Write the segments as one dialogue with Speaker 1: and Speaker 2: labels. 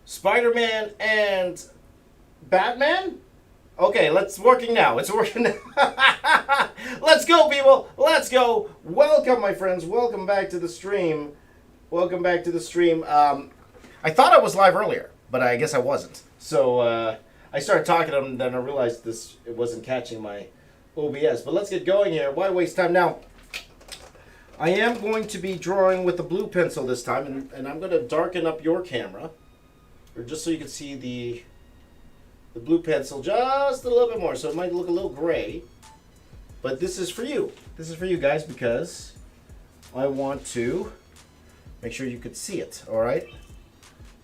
Speaker 1: Spider-Man and Batman? Okay, let's working now. It's working now. Let's go, people. Let's go. Welcome, my friends. Welcome back to the stream. Welcome back to the stream. I thought I was live earlier, but I guess I wasn't. So I started talking to them, and then I realized it wasn't catching my OBS. But let's get going here. Why waste time now? I am going to be drawing with the blue pencil this time, and I'm going to darken up your camera, or just so you can see the blue pencil just a little bit more. So it might look a little gray, but this is for you. This is for you guys because I want to make sure you could see it, all right?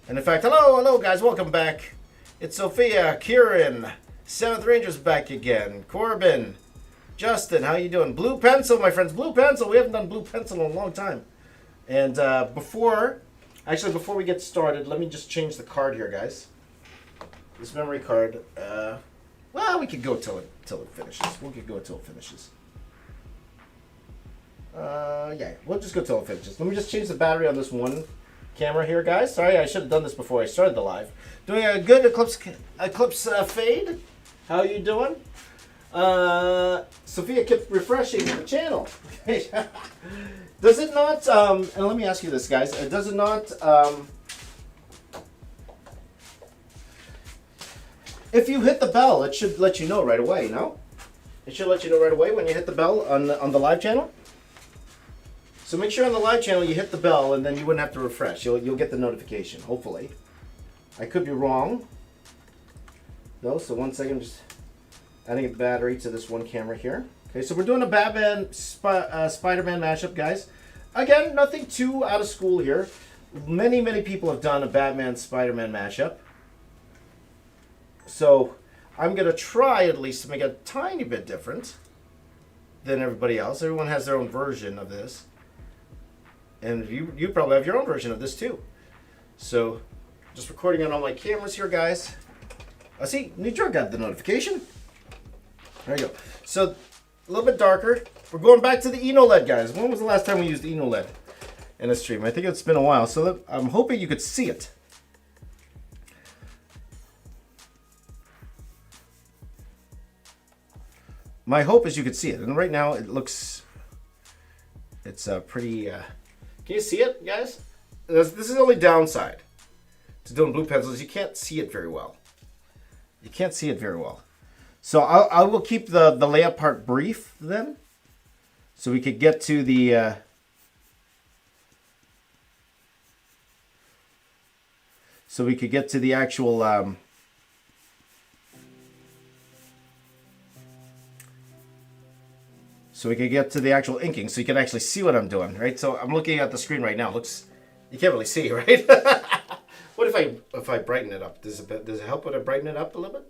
Speaker 1: And in fact, hello guys, welcome back. It's Sophia, Kieran, 7th Ranger's back again, Corbin, Justin, how you doing? Blue pencil, my friends, blue pencil. We haven't done blue pencil in a long time. And before we get started, let me just change the card here, guys. This memory card, well, we could go till it finishes. We could go till it finishes. Yeah, we'll just go till it finishes. Let me just change the battery on this one camera here, guys. Sorry, I should have done this before I started the live. Doing a good eclipse fade. How you doing? Sophia kept refreshing the channel. Does it not, and let me ask you this, guys, does it not, if you hit the bell, it should let you know right away, no? It should let you know right away when you hit the bell on the live channel. So make sure on the live channel you hit the bell, and then you wouldn't have to refresh. You'll get the notification, hopefully. I could be wrong, though, so 1 second, just adding a battery to this one camera here. Okay, so we're doing a Batman Spider-Man mashup, guys. Again, nothing too out of school here. Many people have done a Batman Spider-Man mashup. So I'm going to try at least to make it a tiny bit different than everybody else. Everyone has their own version of this. And you probably have your own version of this too. So just recording on all my cameras here, guys. See, New York got the notification. There you go. So a little bit darker. We're going back to the ENO-LED, guys. When was the last time we used ENO-LED in a stream? I think it's been a while. So I'm hoping you could see it. My hope is you could see it. And right now it looks, it's pretty, can you see it, guys? This is the only downside to doing blue pencils. You can't see it very well. You can't see it very well. So I will keep the layout part brief then, so we could get to the actual inking, so you can actually see what I'm doing, right? So I'm looking at the screen right now. It looks, you can't really see, right? What if I brighten it up? Does it help when I brighten it up a little bit?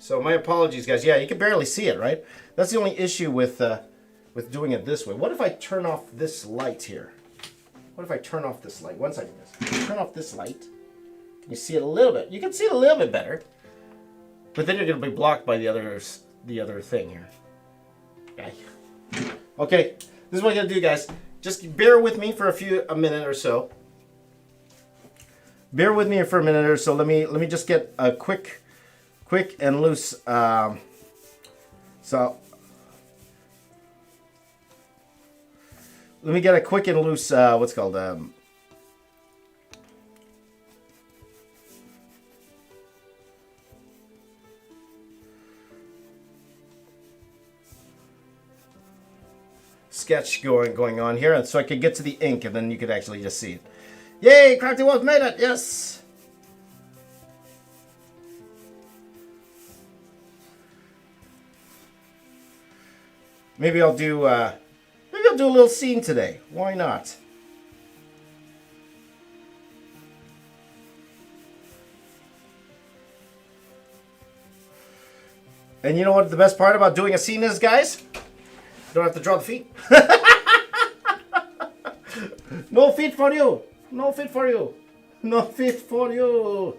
Speaker 1: So my apologies, guys. Yeah, you can barely see it, right? That's the only issue with doing it this way. What if I turn off this light here? What if I turn off this light? 1 second, guys. Turn off this light. Can you see it a little bit? You can see it a little bit better. But then you're going to be blocked by the other thing here. Okay, this is what I'm going to do, guys. Just bear with me for a minute or so. Bear with me for a minute or so. Let me just get a quick and loose, so let me get a quick and loose, what's called, sketch going on here, and so I could get to the ink, and then you could actually just see it. Yay, Crafty Wolf made it, yes! Maybe I'll do a little scene today. Why not? And you know what the best part about doing a scene is, guys? You don't have to draw the feet. No feet for you. No feet for you. No feet for you.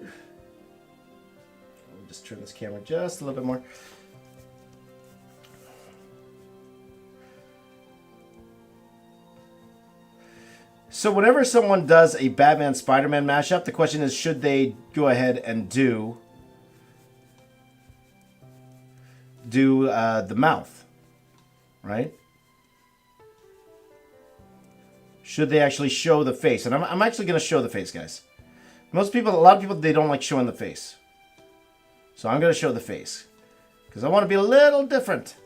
Speaker 1: I'll just turn this camera just a little bit more. So whenever someone does a Batman Spider-Man mashup, the question is, should they go ahead and do the mouth, right? Should they actually show the face? And I'm actually going to show the face, guys. A lot of people, they don't like showing the face. So I'm going to show the face. Because I want to be a little different.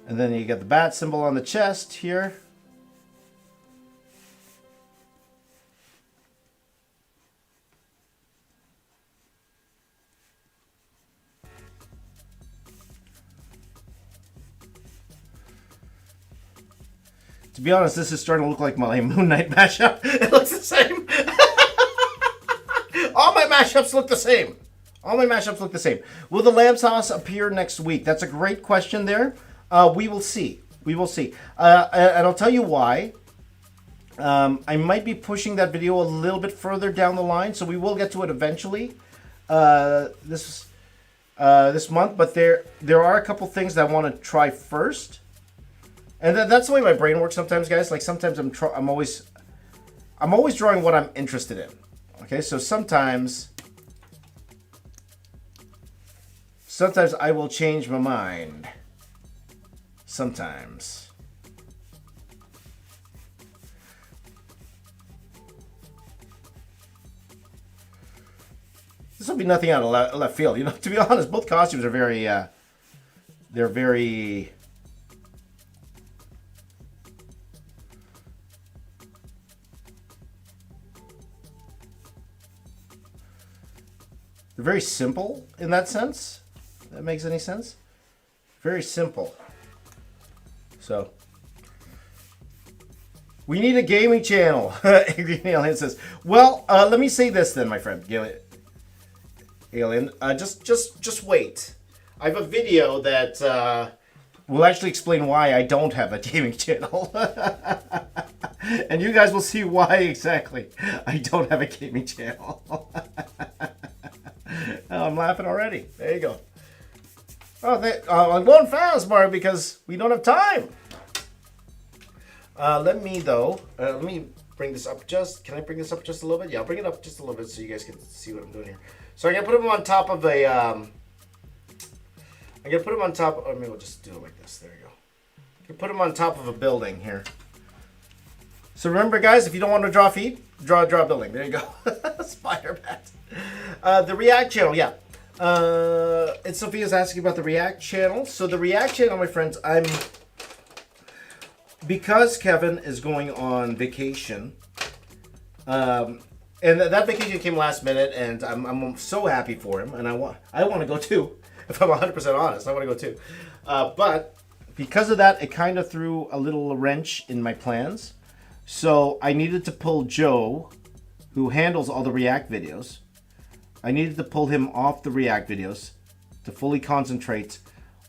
Speaker 1: And then you get the bat symbol on the chest here. To be honest, this is starting to look like my Moon Knight mashup. It looks the same. All my mashups look the same. All my mashups look the same. Will the lamb sauce appear next week? That's a great question there. We will see. We will see. And I'll tell you why. I might be pushing that video a little bit further down the line, so we will get to it eventually this month. But there are a couple things that I want to try first. And that's the way my brain works sometimes, guys. Like sometimes I'm always drawing what I'm interested in. Okay, so sometimes I will change my mind. Sometimes. This will be nothing out of left field. You know, to be honest, both costumes are very, they're very simple in that sense. If that makes any sense. Very simple. So, we need a gaming channel. Alien says, well, let me say this then, my friend. Alien, just wait. I have a video that will actually explain why I don't have a gaming channel. And you guys will see why exactly I don't have a gaming channel. Oh, I'm laughing already. There you go. Oh, I'm going fast, Mario, because we don't have time. Let me bring this up can I bring this up just a little bit? Yeah, I'll bring it up just a little bit so you guys can see what I'm doing here. So I'm going to put them on top of a, or maybe we'll just do it like this. There you go. You can put them on top of a building here. So remember, guys, if you don't want to draw feet, draw a building. There you go. Spider-Bat. The React channel, yeah. And Sophia's asking about the React channel. So the React channel, my friends, because Kevin is going on vacation, and that vacation came last minute, and I'm so happy for him, and I want to go too. If I'm 100% honest, I want to go too. But because of that, it kind of threw a little wrench in my plans. So I needed to pull Joe, who handles all the React videos. I needed to pull him off the React videos to fully concentrate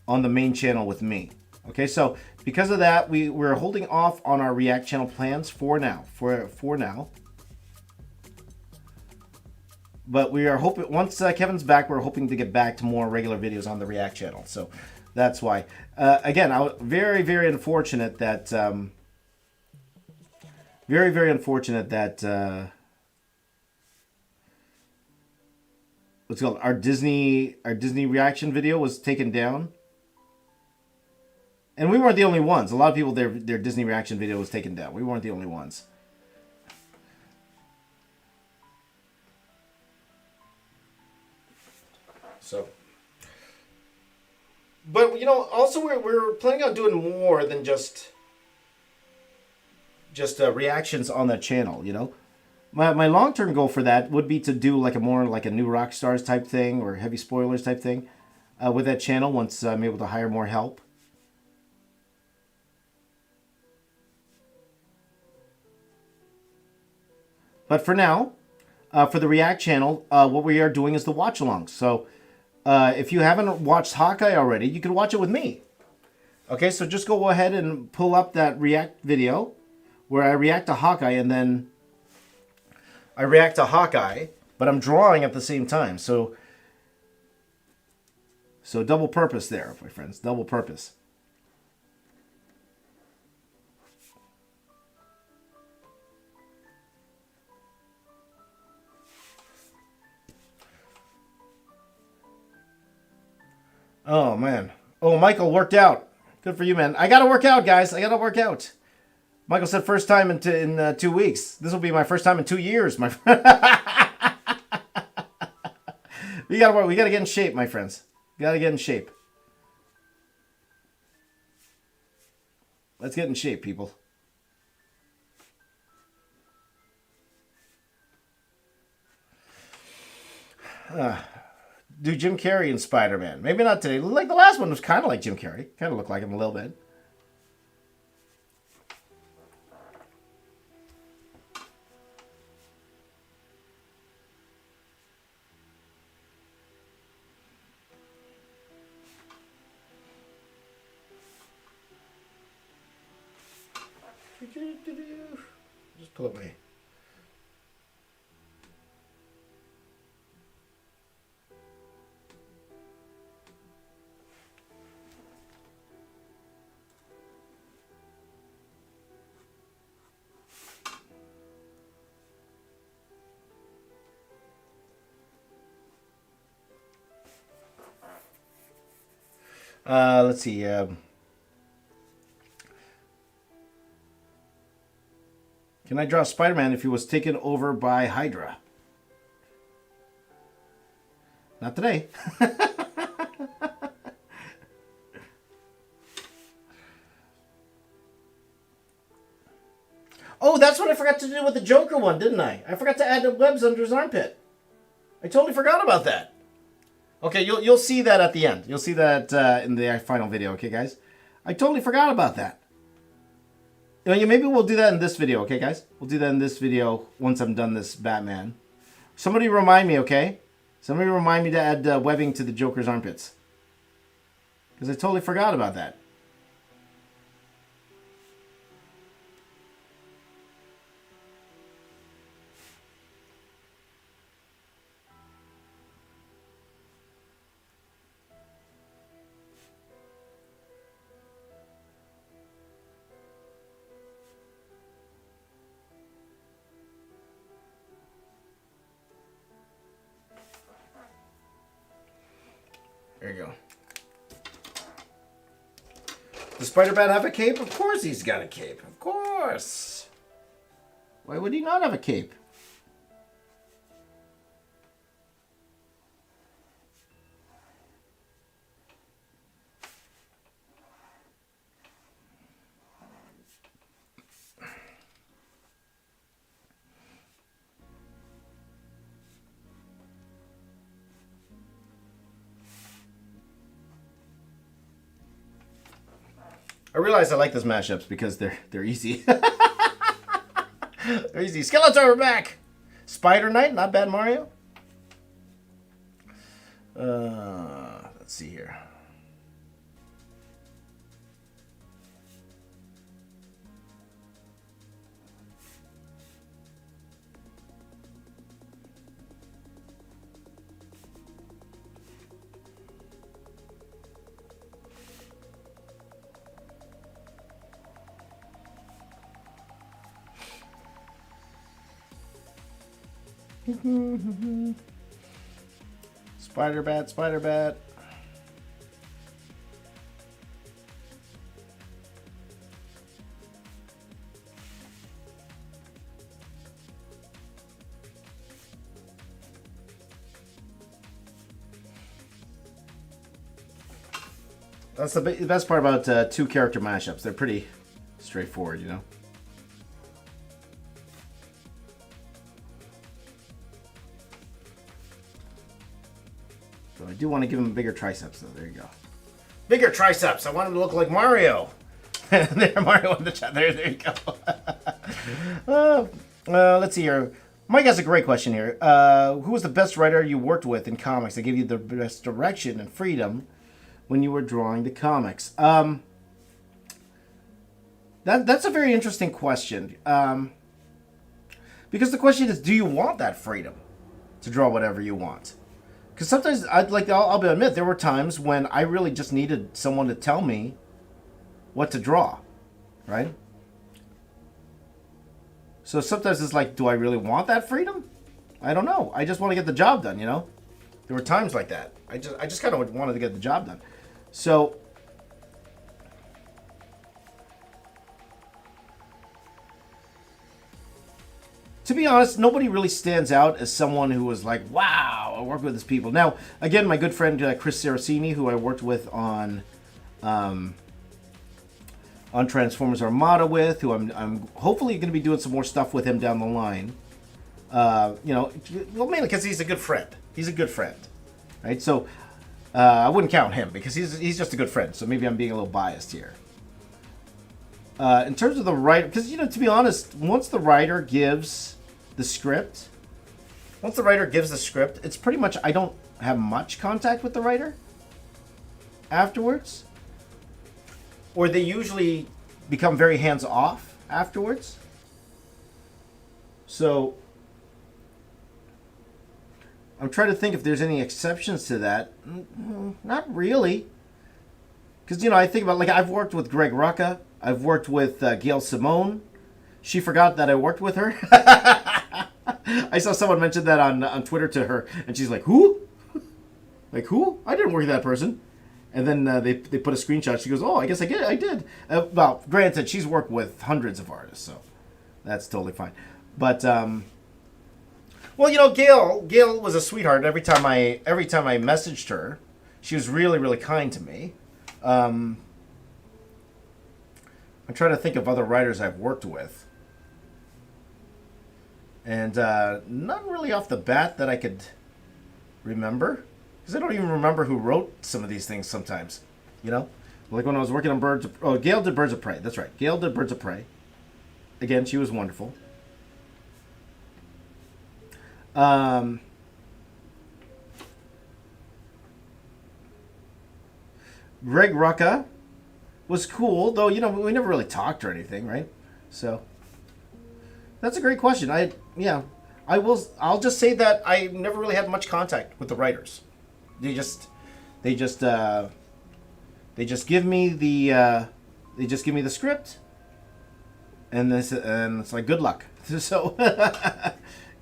Speaker 1: on the main channel with me. Okay, so because of that, we're holding off on our React channel plans for now. For now. But we are hoping, once Kevin's back, we're hoping to get back to more regular videos on the React channel. So that's why. Again, I was very, very unfortunate that... very, very unfortunate that... what's it called? Our Disney reaction video was taken down. And we weren't the only ones. A lot of people, their Disney reaction video was taken down. We weren't the only ones. So, but you know, also we're planning on doing more than just reactions on that channel. You know, my long-term goal for that would be to do like a new Rockstars type thing or heavy spoilers type thing with that channel once I'm able to hire more help. But for now, for the React channel, what we are doing is the watch-along. So if you haven't watched Hawkeye already, you can watch it with me. Okay, so just go ahead and pull up that React video where I react to Hawkeye and then I react to Hawkeye, but I'm drawing at the same time. So double purpose there, my friends. Double purpose. Oh, man. Oh, Michael worked out. Good for you, man. I got to work out, guys. I got to work out. Michael said first time in 2 weeks. This will be my first time in 2 years, my friend. We got to work. We got to get in shape, my friends. Got to get in shape. Let's get in shape, people. Do Jim Carrey in Spider-Man. Maybe not today. Like the last one was kind of like Jim Carrey. Kind of looked like him a little bit. Just pull it away. Let's see. Can I draw Spider-Man if he was taken over by Hydra? Not today. Oh, that's what I forgot to do with the Joker one, didn't I? I forgot to add the webs under his armpit. I totally forgot about that. Okay, you'll see that at the end. You'll see that in the final video, okay, guys? I totally forgot about that. You know, maybe we'll do that in this video, okay, guys? We'll do that in this video once I'm done this Batman. Somebody remind me, okay? Somebody remind me to add webbing to the Joker's armpits. Because I totally forgot about that. There you go. Does Spider-Man have a cape? Of course he's got a cape. Of course. Why would he not have a cape? I realize I like those mashups because they're easy. They're easy. Skeletor back. Spider Knight, not bad, Mario. Let's see here. Spider-Bat, Spider-Bat. That's the best part about two character mashups. They're pretty straightforward, you know. So I do want to give him bigger triceps, though. There you go. Bigger triceps. I want him to look like Mario. There, Mario in the chat. There you go. Let's see here. Mike has a great question here. Who was the best writer you worked with in comics that gave you the best direction and freedom when you were drawing the comics? That's a very interesting question. Because the question is, do you want that freedom to draw whatever you want? Because sometimes I'll admit there were times when I really just needed someone to tell me what to draw, right? So sometimes it's like, do I really want that freedom? I don't know. I just want to get the job done, you know? There were times like that. I just kind of wanted to get the job done. So to be honest, nobody really stands out as someone who was like, wow, I work with these people. Now, again, my good friend Chris Saraceni, who I worked with on Transformers Armada with, who I'm hopefully going to be doing some more stuff with him down the line. Well, mainly because he's a good friend. He's a good friend, right? So I wouldn't count him because he's just a good friend. So maybe I'm being a little biased here. In terms of the writer, because, to be honest, once the writer gives the script, it's pretty much, I don't have much contact with the writer afterwards. Or they usually become very hands-off afterwards. So I'm trying to think if there's any exceptions to that. Not really. Because, I think about, I've worked with Greg Rucka. I've worked with Gail Simone. She forgot that I worked with her. I saw someone mention that on Twitter to her, and she's like, who? Like, who? I didn't work with that person. And then they put a screenshot. She goes, oh, I guess I did. Well, granted, she's worked with hundreds of artists, so that's totally fine. But, Gail was a sweetheart. Every time I messaged her, she was really, really kind to me. I'm trying to think of other writers I've worked with. And none really off the bat that I could remember. Because I don't even remember who wrote some of these things sometimes. Like when I was working on Gail did Birds of Prey. That's right. Gail did Birds of Prey. Again, she was wonderful. Greg Rucka was cool, though, we never really talked or anything, right? So that's a great question. I'll just say that I never really had much contact with the writers. They just give me the script, and it's like, good luck. So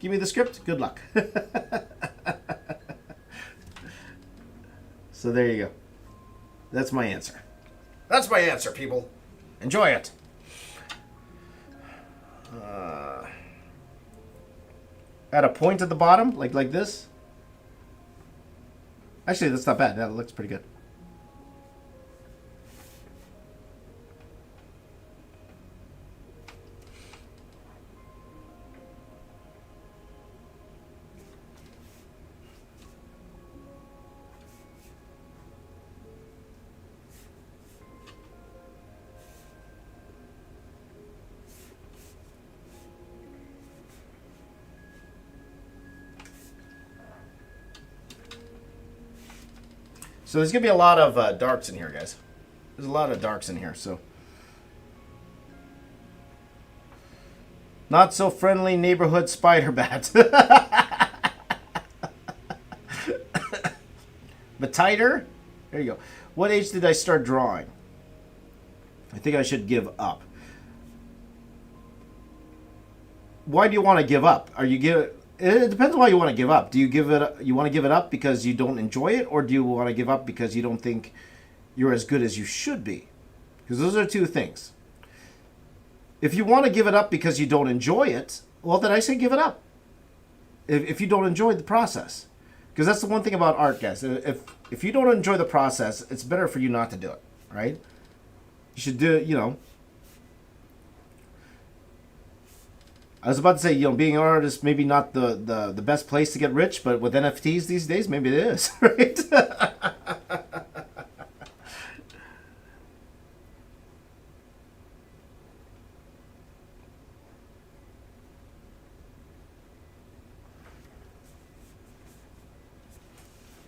Speaker 1: give me the script, good luck. So there you go. That's my answer. That's my answer, people. Enjoy it. Add a point at the bottom, like this. Actually, that's not bad. That looks pretty good. So there's going to be a lot of darks in here, guys. There's a lot of darks in here, so. Not so friendly neighborhood spider bat. But tighter? There you go. What age did I start drawing? I think I should give up. Why do you want to give up? It depends on why you want to give up. You want to give it up because you don't enjoy it, or do you want to give up because you don't think you're as good as you should be? Because those are two things. If you want to give it up because you don't enjoy it, well, then I say give it up. If you don't enjoy the process. Because that's the one thing about art, guys. If you don't enjoy the process, it's better for you not to do it, right? You should do it, I was about to say, being an artist, maybe not the best place to get rich, but with NFTs these days, maybe it is, right?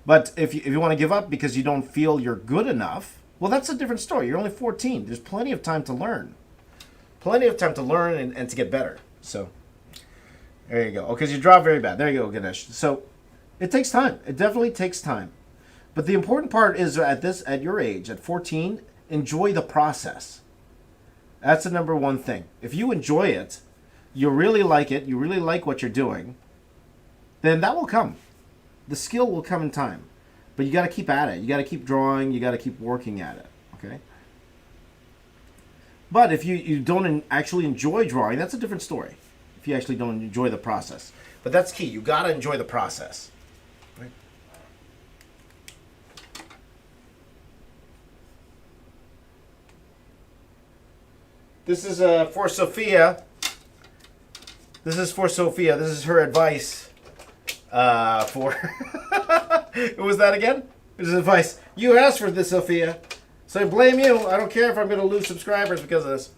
Speaker 1: But if you want to give up because you don't feel you're good enough, well, that's a different story. You're only 14. There's plenty of time to learn. Plenty of time to learn and to get better. So, there you go. Oh, because you draw very bad. There you go, Ganesh. So, it takes time. It definitely takes time. But the important part is at your age, at 14, enjoy the process. That's the number one thing. If you enjoy it, you really like it, you really like what you're doing, then that will come. The skill will come in time. But you got to keep at it. You got to keep drawing. You got to keep working at it. Okay? But if you don't actually enjoy drawing, that's a different story. If you actually don't enjoy the process. But that's key. You got to enjoy the process. Right? This is for Sophia. This is for Sophia. This is her advice for... Who was that again? This is advice. You asked for this, Sophia. So I blame you. I don't care if I'm going to lose subscribers because of this.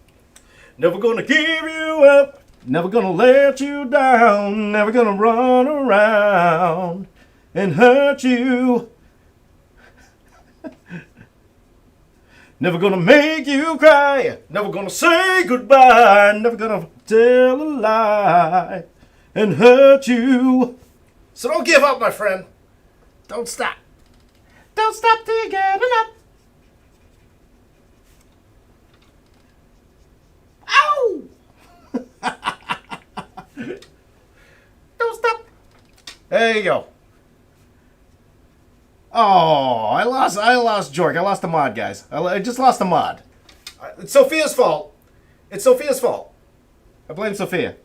Speaker 1: Never going to give you up. Never going to let you down. Never going to run around and hurt you. Never gonna make you cry. Never gonna say goodbye. Never gonna tell a lie and hurt you. So don't give up, my friend. Don't stop. Don't stop till you get enough. Ow! Don't stop. There you go. Oh, I lost Jork. I lost the mod, guys. I just lost the mod. It's Sophia's fault. It's Sophia's fault. I blame Sophia.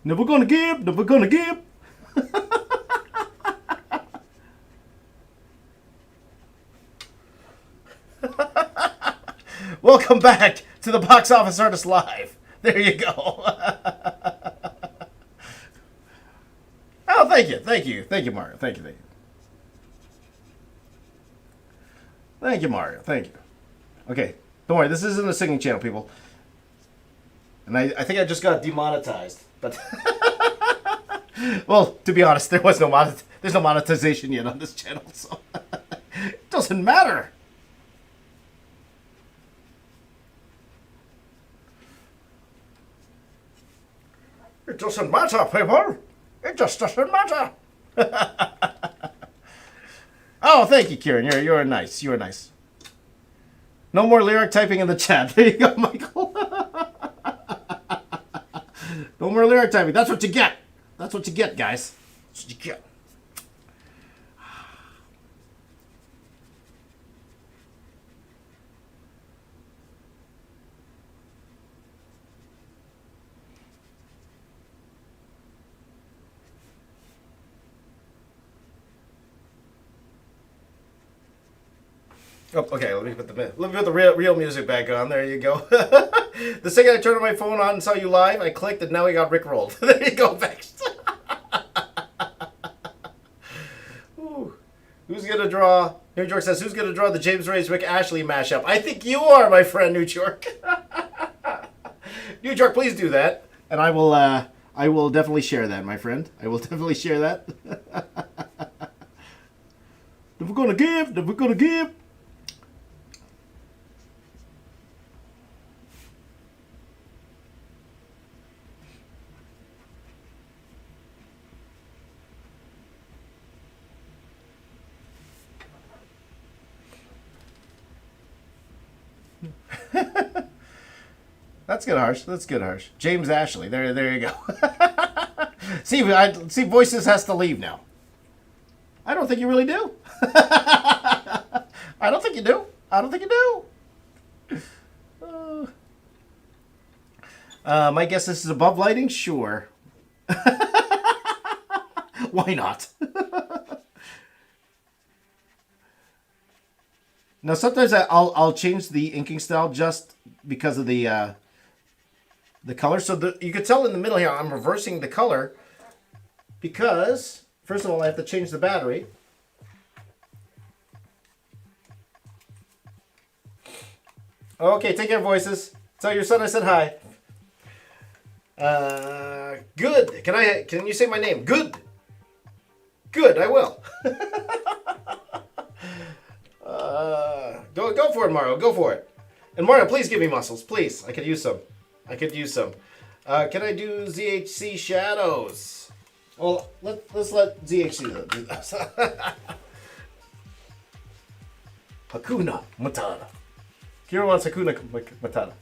Speaker 1: Never gonna give. Never gonna give. Welcome back to the Box Office Artist Live. There you go. Oh, thank you, Mario. Thank you. Thank you, Mario. Thank you. Okay, don't worry. This isn't a singing channel, people. And I think I just got demonetized. But well, to be honest, there's no monetization yet on this channel, so it doesn't matter. It doesn't matter, people. It just doesn't matter. Oh, thank you, Kieran. You're nice. You're nice. No more lyric typing in the chat. There you go, Michael. No more lyric typing. That's what you get. That's what you get, guys. That's what you get. Oh, okay, let me put the real music back on. There you go. The second I turned my phone on and saw you live, I clicked and now we got rickrolled. There you go, Vex. Who's gonna draw? New York says, "Who's gonna draw the James Ray's Rick Ashley mashup?" I think you are, my friend, New York. New York, please do that, and I will definitely share that, my friend. I will definitely share that. Never gonna give. Never gonna give. That's good, Harsh. That's good, Harsh. James Ashley. There you go. See, Voices has to leave now. I don't think you really do. I don't think you do. I don't think you do. My guess this is above lighting? Sure. Why not? Now, sometimes I'll change the inking style just because of the color. So you can tell in the middle here, I'm reversing the color because, first of all, I have to change the battery. Okay, take care, Voices. Tell your son I said hi. Good. Can you say my name? Good. Good, I will. Go for it, Mario. Go for it. And Mario, please give me muscles, please. I could use some. I could use some. Can I do ZHC shadows? Well, let's let ZHC do this. Hakuna Matata. Kira wants Hakuna Matata.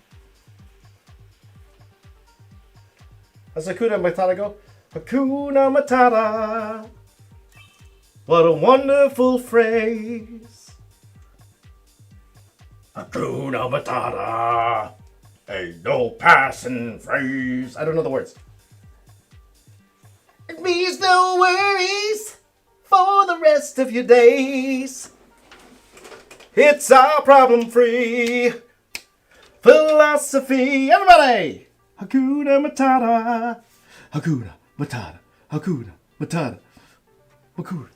Speaker 1: How's Hakuna Matata go? Hakuna Matata. What a wonderful phrase. Hakuna Matata. Ain't no passing phrase. I don't know the words. It means no worries for the rest of your days. It's our problem-free philosophy. Everybody! Hakuna Matata. Hakuna Matata. Hakuna Matata. Hakuna.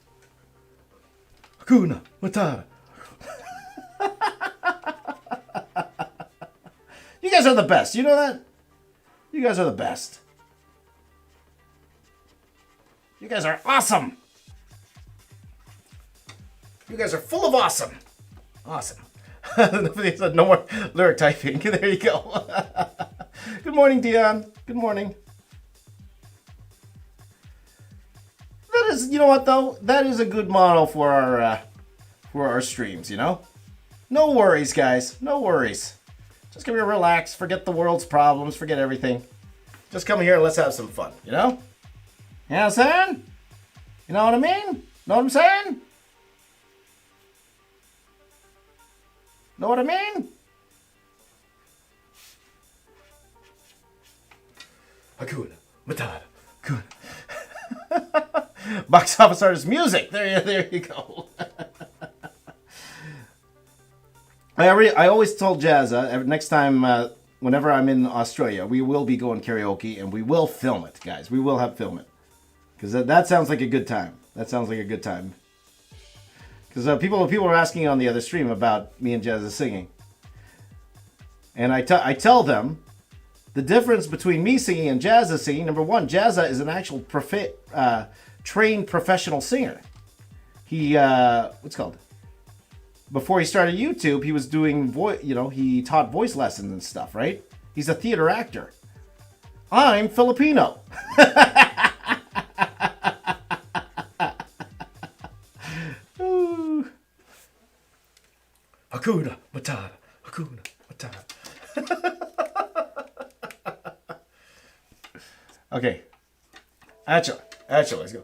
Speaker 1: Hakuna Matata. You guys are the best. You know that? You guys are the best. You guys are awesome. You guys are full of awesome. Awesome. No more lyric typing. There you go. Good morning, Dion. Good morning. That is, you know what though? That is a good model for our streams. You know, no worries, guys. No worries. Just come here, relax. Forget the world's problems. Forget everything. Just come here and let's have some fun. You know? You know what I'm saying? You know what I mean? Know what I'm saying? Know what I mean? Hakuna Matata. Hakuna. Box office artist music. There you go. I always told Jazza next time, whenever I'm in Australia, we will be going karaoke and we will film it, guys. We will film it. Because that sounds like a good time. That sounds like a good time. Because people are asking on the other stream about me and Jazza singing. And I tell them the difference between me singing and Jazza singing. Number one, Jazza is an actual trained professional singer. He, what's it called? Before he started YouTube, he was doing he taught voice lessons and stuff, right? He's a theater actor. I'm Filipino. Hakuna Matata. Hakuna Matata. Okay. Actually, let's go.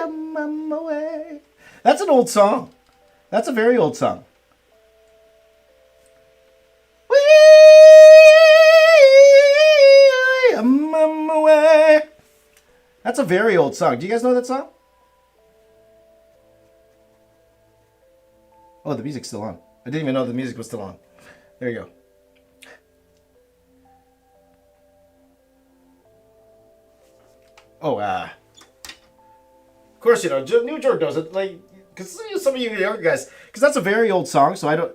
Speaker 1: I'm on my way. That's an old song. That's a very old song. I'm on my way. That's a very old song. Do you guys know that song? Oh, the music's still on. I didn't even know the music was still on. There you go. Oh, of course, New York knows it. Like, because some of you younger guys, because that's a very old song. So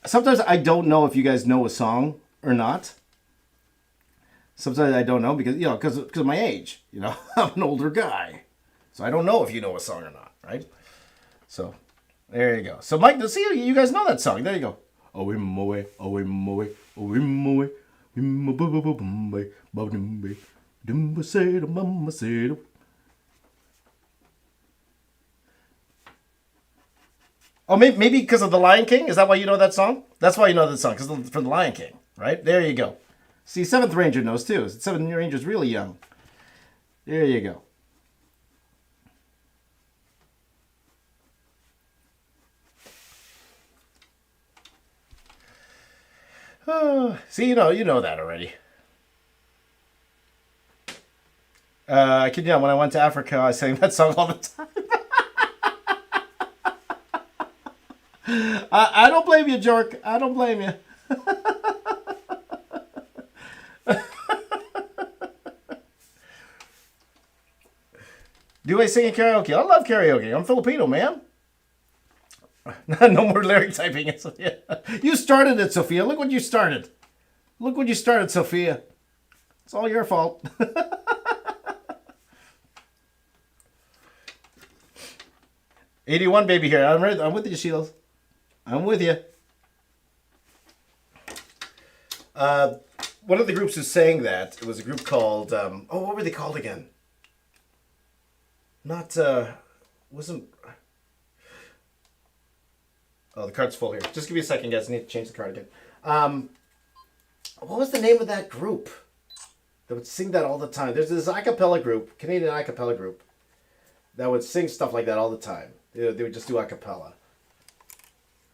Speaker 1: sometimes I don't know if you guys know a song or not. Sometimes I don't know because because of my age. I'm an older guy, so I don't know if you know a song or not, right? So. There you go. So, Mike, see, you guys know that song. There you go. Oh, maybe because of The Lion King? Is that why you know that song? That's why you know that song, because from The Lion King, right? There you go. See, 7th Ranger knows too. 7th Ranger's really young. There you go. See, you know that already. I kid you not, when I went to Africa, I sang that song all the time. I don't blame you, Jork. I don't blame you. Do I sing in karaoke? I love karaoke. I'm Filipino, man. No more lyric typing. You started it, Sophia. Look what you started. Look what you started, Sophia. It's all your fault. 81 baby here. I'm ready. I'm with you, Shields. I'm with you. One of the groups who sang that, it was a group called, what were they called again? Wasn't... Oh, the card's full here. Just give me a second, guys. I need to change the card again. What was the name of that group that would sing that all the time? There's this a cappella group, Canadian a cappella group, that would sing stuff like that all the time. They would just do a cappella.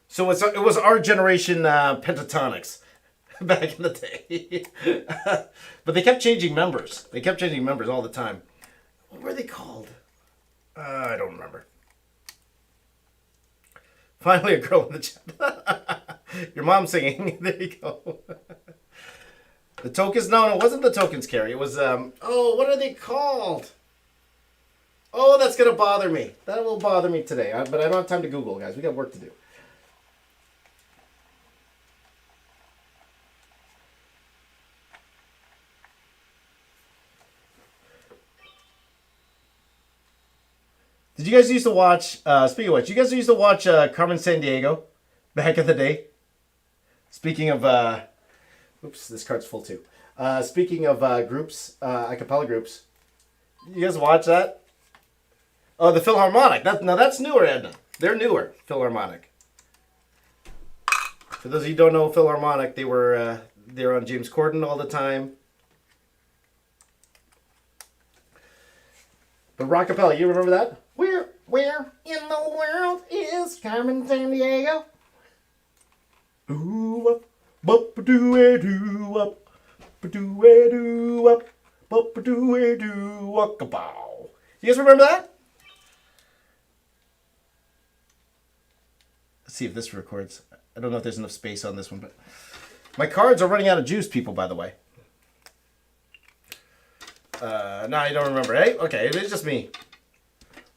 Speaker 1: So it was our generation Pentatonics back in the day. But they kept changing members. They kept changing members all the time. What were they called? I don't remember. Finally, a girl in the chat. Your mom's singing. There you go. The tokens? No, it wasn't the tokens, Carrie. It was, what are they called? Oh, that's going to bother me. That will bother me today. But I don't have time to Google, guys. We got work to do. Did you guys used to watch, speaking of which, you guys used to watch Carmen Sandiego back in the day? Speaking of, oops, this card's full too. Speaking of groups, a cappella groups, you guys watch that? Oh, the Philharmonic. Now that's newer, Edna. They're newer, Philharmonic. For those of you who don't know Philharmonic, they were on James Corden all the time. But rockapella, you remember that? Where in the world is Carmen Sandiego? Ooh up, bop doo doo up, doo doo up, bop doo doo wakabow. You guys remember that? Let's see if this records. I don't know if there's enough space on this one, but my cards are running out of juice, people. By the way. No, I don't remember. Hey, okay, it's just me.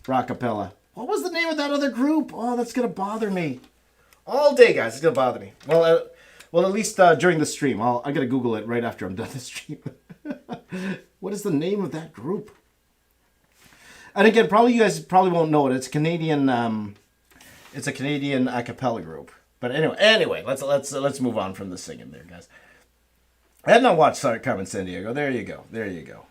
Speaker 1: Rockapella. What was the name of that other group? Oh, that's gonna bother me all day, guys. It's gonna bother me. Well, at least during the stream. I gotta Google it right after I'm done the stream. What is the name of that group? And again, you guys won't know it. It's Canadian. It's a Canadian a cappella group. But anyway, let's move on from the singing there, guys. I had not watched Carmen Sandiego. There you go.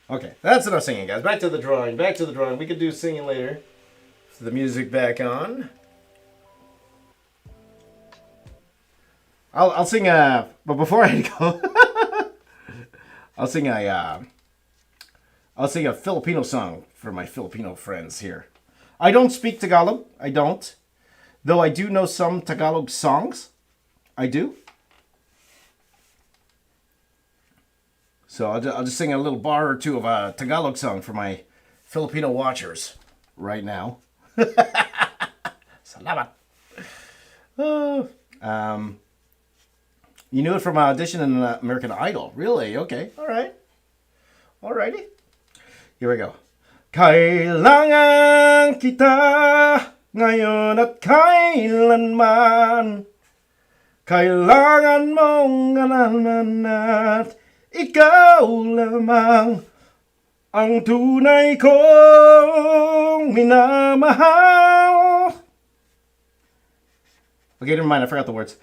Speaker 1: Okay, that's enough singing, guys. Back to the drawing. We could do singing later. So the music back on. I'll sing but before I go, I'll sing a Filipino song for my Filipino friends here. I don't speak Tagalog. I don't. Though I do know some Tagalog songs. I do. So I'll just sing a little bar or two of a Tagalog song for my Filipino watchers right now. Salamat. You knew it from an audition in American Idol. Really? Okay. All right. Alrighty. Here we go. Kailangan kita ngayon at kailanman. Kailangan mong alaman at ikaw lamang ang tunay kong minamahal. Okay, never mind. I forgot the words.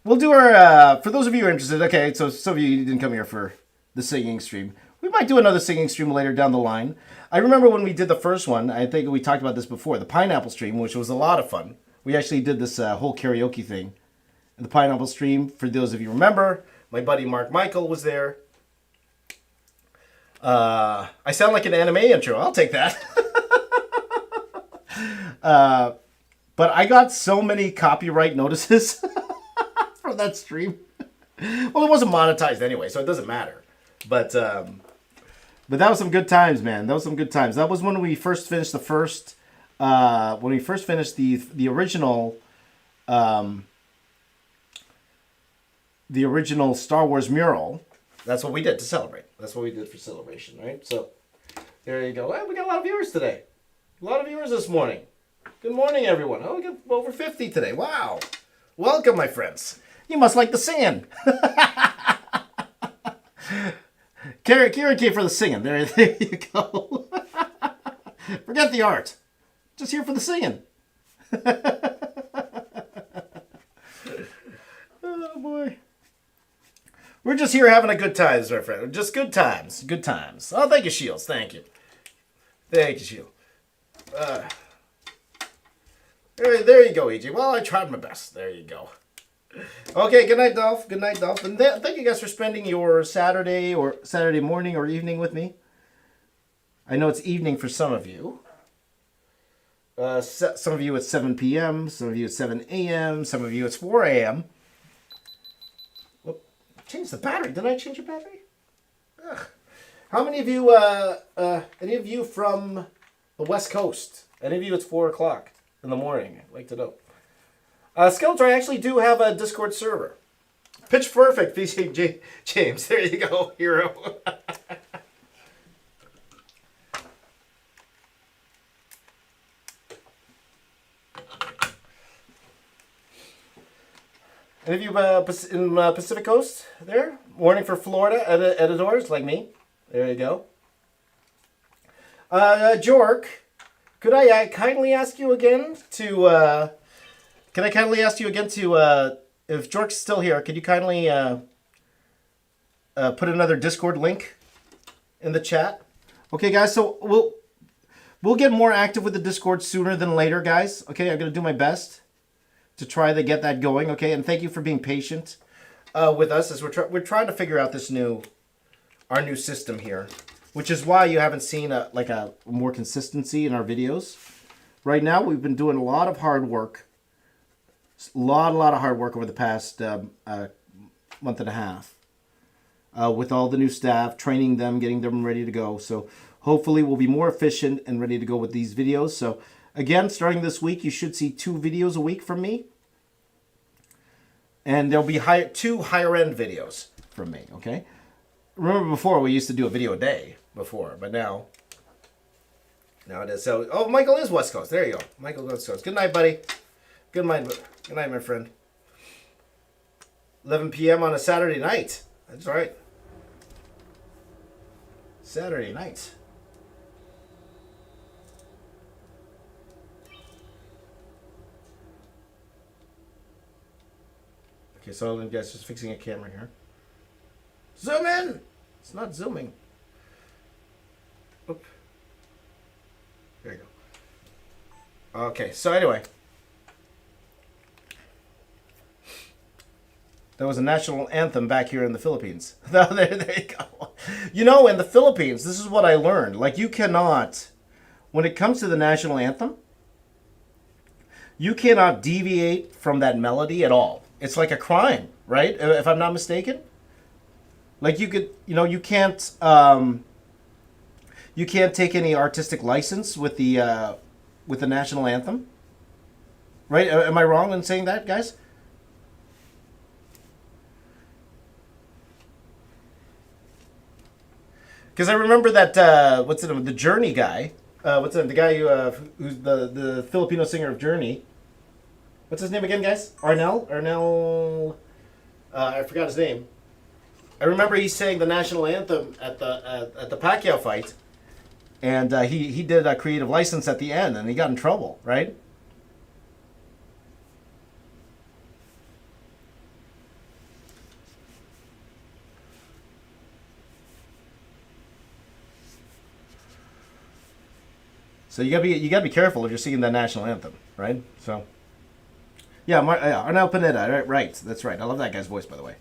Speaker 1: We'll do our, for those of you who are interested, okay, so some of you didn't come here for the singing stream. We might do another singing stream later down the line. I remember when we did the first one, I think we talked about this before, the pineapple stream, which was a lot of fun. We actually did this whole karaoke thing. And the pineapple stream, for those of you who remember, my buddy Mark Michael was there. I sound like an anime intro. I'll take that. But I got so many copyright notices from that stream. Well, it wasn't monetized anyway, so it doesn't matter. But that was some good times, man. That was some good times. That was when we first finished the original the original Star Wars mural. That's what we did to celebrate. That's what we did for celebration, right? So there you go. Well, we got a lot of viewers today. A lot of viewers this morning. Good morning, everyone. Oh, we got over 50 today. Wow. Welcome, my friends. You must like the singing. Karaoke for the singing. There you go. Forget the art. Just here for the singing. Oh, boy. We're just here having a good time, my friend. Just good times. Good times. Oh, thank you, Shields. Thank you. Thank you, Shield. There you go, EJ. Well, I tried my best. There you go. Okay, good night, Dolph. Good night, Dolph. And thank you guys for spending your Saturday morning or evening with me. I know it's evening for some of you. Some of you it's 7 p.m., some of you it's 7 a.m., some of you it's 4 a.m. Whoop. Change the battery. Did I change your battery? Ugh. How many of you, any of you from the West Coast? Any of you it's 4 o'clock in the morning? I'd like to know. Skeletor, I actually do have a Discord server. Pitch Perfect, VC James. There you go, hero. Any of you in Pacific Coast there? Morning for Florida editors like me. There you go. Jork, could I kindly ask you again to... Can I kindly ask you again to... if Jork's still here, could you kindly put another Discord link in the chat? Okay, guys, so we'll get more active with the Discord sooner than later, guys. Okay, I'm going to do my best to try to get that going, okay? And thank you for being patient with us as we're trying to figure out our new system here, which is why you haven't seen a more consistency in our videos. Right now, we've been doing a lot of hard work, a lot of hard work over the past month and a half with all the new staff, training them, getting them ready to go. So hopefully we'll be more efficient and ready to go with these videos. So again, starting this week, you should see 2 videos a week from me. And there'll be 2 higher-end videos from me, okay? Remember before, we used to do a video a day before, but now it is. So, oh, Michael is West Coast. There you go. Michael West Coast. Good night, buddy. Good night, my friend. 11 p.m. on a Saturday night. That's right. Saturday night. Okay, so I guess just fixing a camera here. Zoom in! It's not zooming. Oop. There you go. Okay, so anyway. There was a national anthem back here in the Philippines. there you go. You know, in the Philippines, this is what I learned. Like, you cannot, when it comes to the national anthem, you cannot deviate from that melody at all. It's like a crime, right? If I'm not mistaken. Like you could, you can't take any artistic license with the national anthem, right? Am I wrong in saying that, guys? Because I remember that the Journey guy, the guy who's the Filipino singer of Journey. What's his name again, guys? Arnel. I forgot his name. I remember he sang the national anthem at the Pacquiao fight, and he did a creative license at the end, and he got in trouble, right? So you gotta be careful if you're singing the national anthem, right? So, yeah, Arnel Pineda, right? That's right. I love that guy's voice, by the way.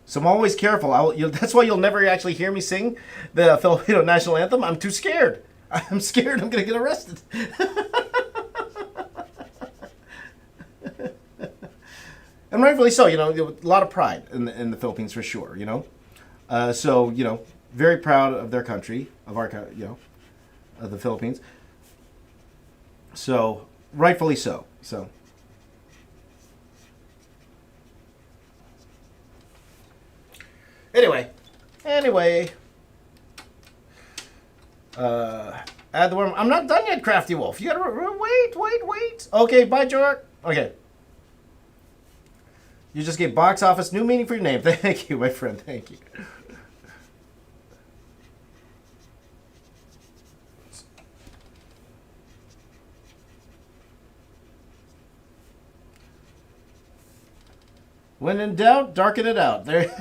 Speaker 1: So I'm always careful. That's why you'll never actually hear me sing the Filipino national anthem. I'm too scared. I'm scared I'm going to get arrested. And rightfully so. A lot of pride in the Philippines for sure, So, very proud of their country, of our, of the Philippines. So, rightfully so. So. Anyway. Add the worm. I'm not done yet, Crafty Wolf. You gotta wait. Okay, bye, Jork. Okay. You just gave box office new meaning for your name. Thank you, my friend. Thank you. When in doubt, darken it out. There.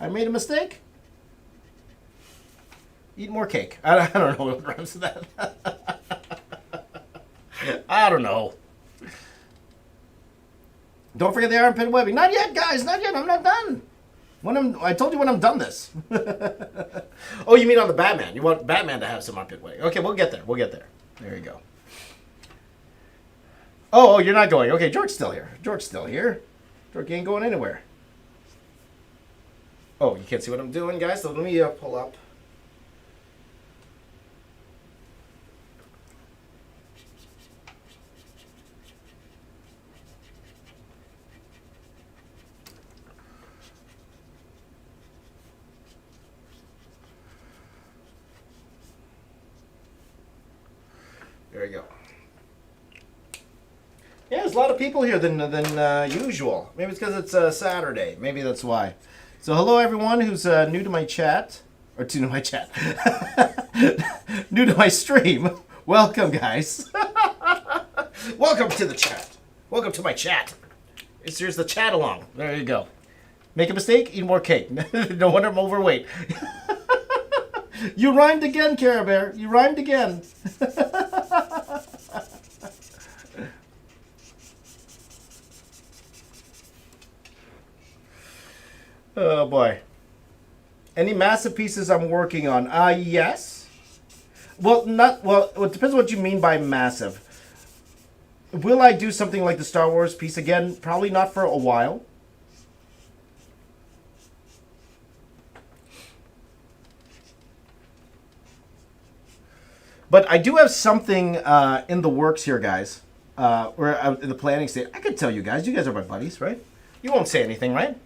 Speaker 1: I made a mistake. Eat more cake. I don't know what rhymes to that. I don't know. Don't forget the armpit webbing. Not yet, guys. Not yet. I'm not done. I told you when I'm done this. Oh, you mean on the Batman? You want Batman to have some armpit webbing? Okay, we'll get there. There you go. Oh, you're not going. Okay, George's still here. George ain't going anywhere. Oh, you can't see what I'm doing, guys. So let me pull up. There you go. Yeah, there's a lot of people here than usual. Maybe it's because it's Saturday. Maybe that's why. So hello everyone who's new to my chat. Or new to my stream. Welcome, guys. Welcome to the chat. Welcome to my chat. Here's the chat along. There you go. Make a mistake, eat more cake. No wonder I'm overweight. You rhymed again, Care Bear. You rhymed again. Oh boy. Any massive pieces I'm working on? Yes. Well, it depends what you mean by massive. Will I do something like the Star Wars piece again? Probably not for a while. But I do have something in the works here, guys. We're in the planning stage. I could tell you guys. You guys are my buddies, right? You won't say anything, right?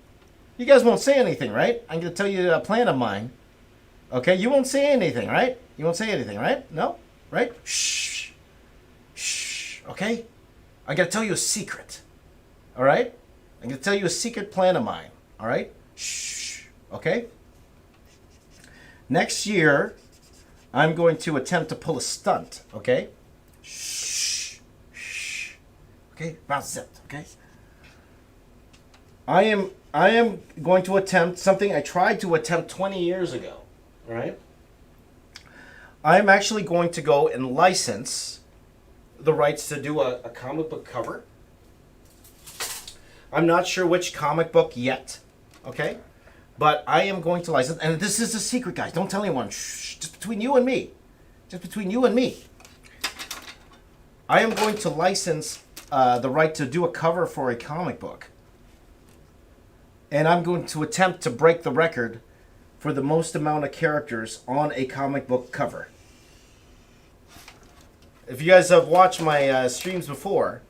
Speaker 1: You guys won't say anything, right? I'm going to tell you a plan of mine. Okay? You won't say anything, right? You won't say anything, right? No? Right? Shh. Shh. Okay? I'm going to tell you a secret. All right? I'm going to tell you a secret plan of mine. All right? Shh. Okay? Next year, I'm going to attempt to pull a stunt. Okay? Shh. Shh. Okay? Bounce it. Okay? I am going to attempt something I tried to attempt 20 years ago. All right? I'm actually going to go and license the rights to do a comic book cover. I'm not sure which comic book yet. Okay? But I am going to license, and this is a secret, guys. Don't tell anyone. Shh. Just between you and me. Just between you and me. I am going to license the right to do a cover for a comic book. And I'm going to attempt to break the record for the most amount of characters on a comic book cover. If you guys have watched my streams before,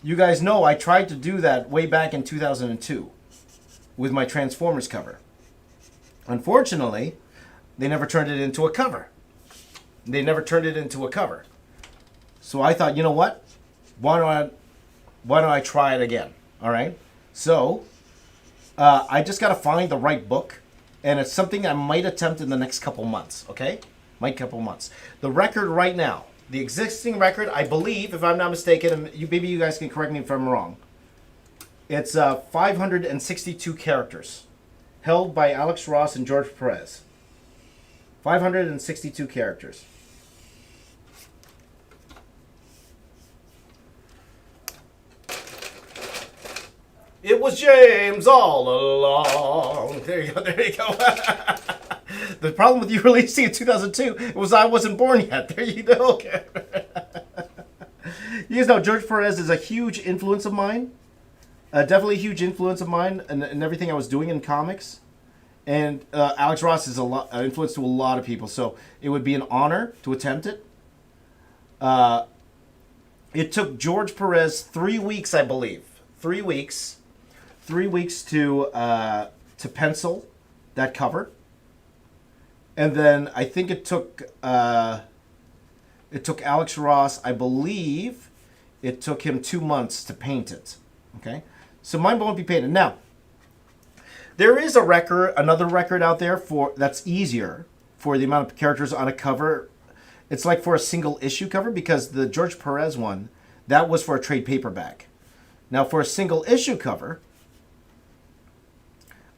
Speaker 1: you guys know I tried to do that way back in 2002 with my Transformers cover. Unfortunately, they never turned it into a cover. So I thought, you know what? Why don't I try it again? All right? So I just got to find the right book, and it's something I might attempt in the next couple months, okay? The record right now, the existing record, I believe, if I'm not mistaken, and maybe you guys can correct me if I'm wrong, it's 562 characters, held by Alex Ross and George Perez. 562 characters. It was James all along. There you go. The problem with you releasing in 2002 was I wasn't born yet. There you go. Okay. You guys know George Perez is a huge influence of mine. Definitely a huge influence of mine in everything I was doing in comics. And Alex Ross is an influence to a lot of people. So it would be an honor to attempt it. It took George Perez 3 weeks, I believe. 3 weeks 3 weeks to pencil that cover, and then I think it took Alex Ross, I believe, it took him 2 months to paint it. Okay, so mine won't be painted now. There is another record out there that's easier for the amount of characters on a cover. It's like for a single issue cover, because the George Perez one, that was for a trade paperback. Now for a single issue cover,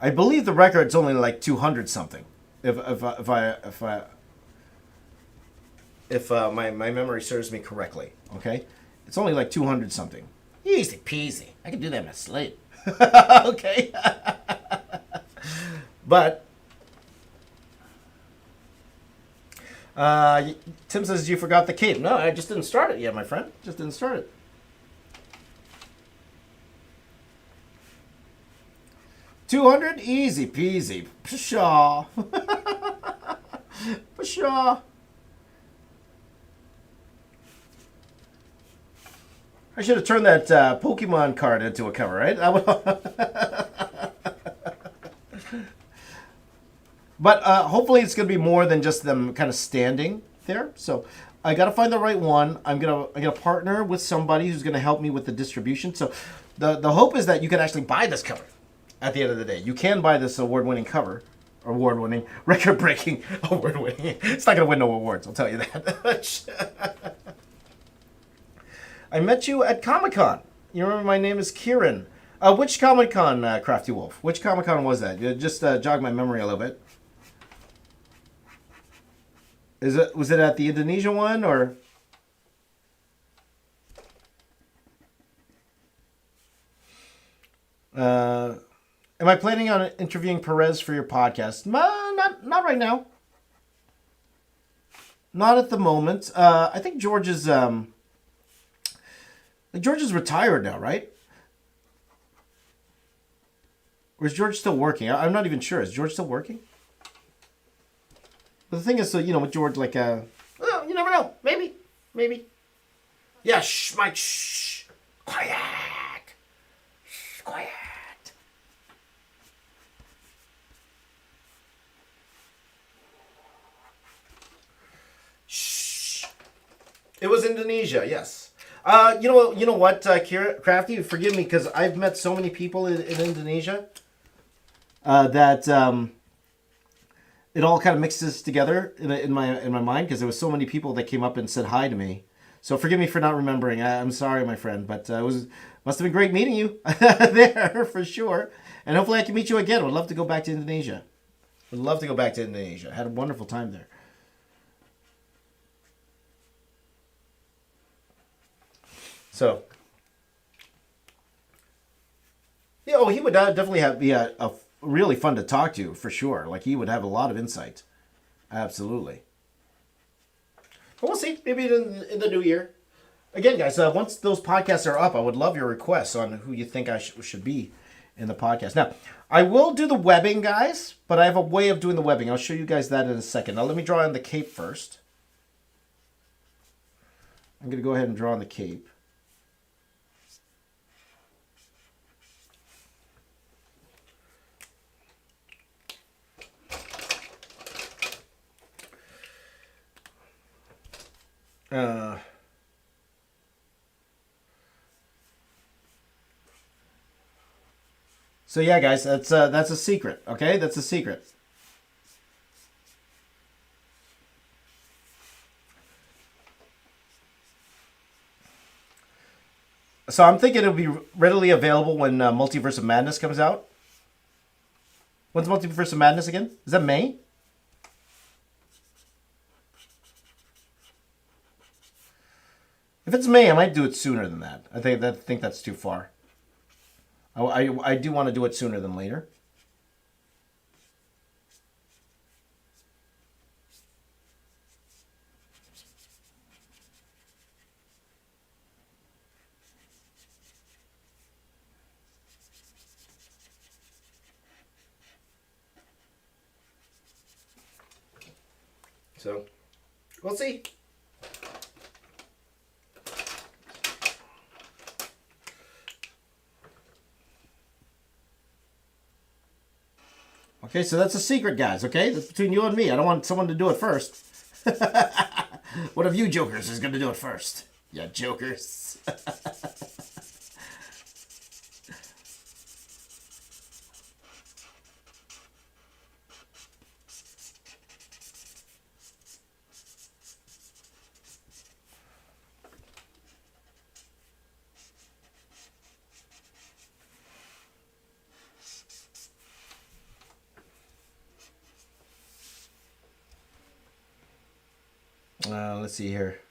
Speaker 1: I believe the record's only like 200 something. If my memory serves me correctly, okay, it's only like 200 something. Easy peasy. I can do that in my sleep. Okay. But Tim says you forgot the cape. No, I just didn't start it yet, my friend. Just didn't start it. $200, easy peasy. Pshaw. Pshaw. I should have turned that Pokemon card into a cover, right? But hopefully it's going to be more than just them kind of standing there. So I got to find the right one. I'm gonna partner with somebody who's going to help me with the distribution. So the hope is that you can actually buy this cover at the end of the day. You can buy this award-winning cover. Award-winning, record-breaking, award-winning. It's not going to win no awards, I'll tell you that. I met you at Comic-Con. You remember my name is Kieran. Which Comic-Con, Crafty Wolf? Which Comic-Con was that? Just jog my memory a little bit. Was it at the Indonesia one, or? Am I planning on interviewing Perez for your podcast? Not right now. Not at the moment. I think George is retired now, right? Or is George still working? I'm not even sure. Is George still working? But the thing is, so with George, like, well, you never know. Maybe. Yeah, shh, Mike, shh. Quiet. Shh, quiet. Shh. It was Indonesia, yes. You know what, Crafty? Forgive me, because I've met so many people in Indonesia that it all kind of mixes together in my mind, because there was so many people that came up and said hi to me. So forgive me for not remembering. I'm sorry, my friend, but must have been great meeting you there for sure. And hopefully I can meet you again. Would love to go back to Indonesia. Had a wonderful time there. So, yeah, he would definitely be a really fun to talk to, for sure. Like, he would have a lot of insight. Absolutely. But we'll see. Maybe in the new year. Again, guys, once those podcasts are up, I would love your requests on who you think I should be in the podcast. Now, I will do the webbing, guys, but I have a way of doing the webbing. I'll show you guys that in a second. Now, let me draw on the cape first. I'm going to go ahead and draw on the cape. So yeah, guys, that's a secret. Okay, that's a secret. So I'm thinking it'll be readily available when Multiverse of Madness comes out. When's Multiverse of Madness again? Is that May? If it's May, I might do it sooner than that. I think that's too far. I do want to do it sooner than later. So, we'll see. Okay, so that's a secret, guys, okay? That's between you and me. I don't want someone to do it first. One of you jokers is going to do it first. Yeah, jokers. Let's see here.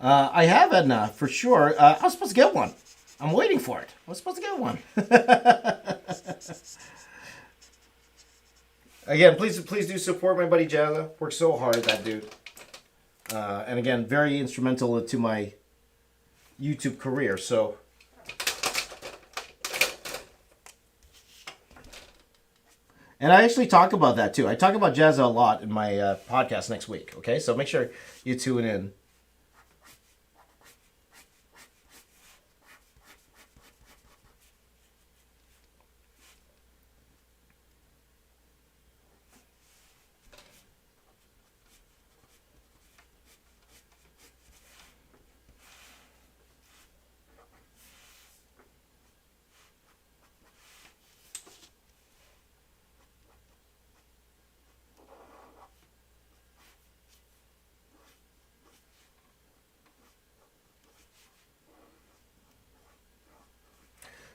Speaker 1: I have Edna, for sure. I was supposed to get one. I'm waiting for it. I was supposed to get one. Again, please do support my buddy Jazza. Works so hard, that dude. And again, very instrumental to my YouTube career. So, and I actually talk about that too. I talk about Jazza a lot in my podcast next week. Okay, so make sure you tune in.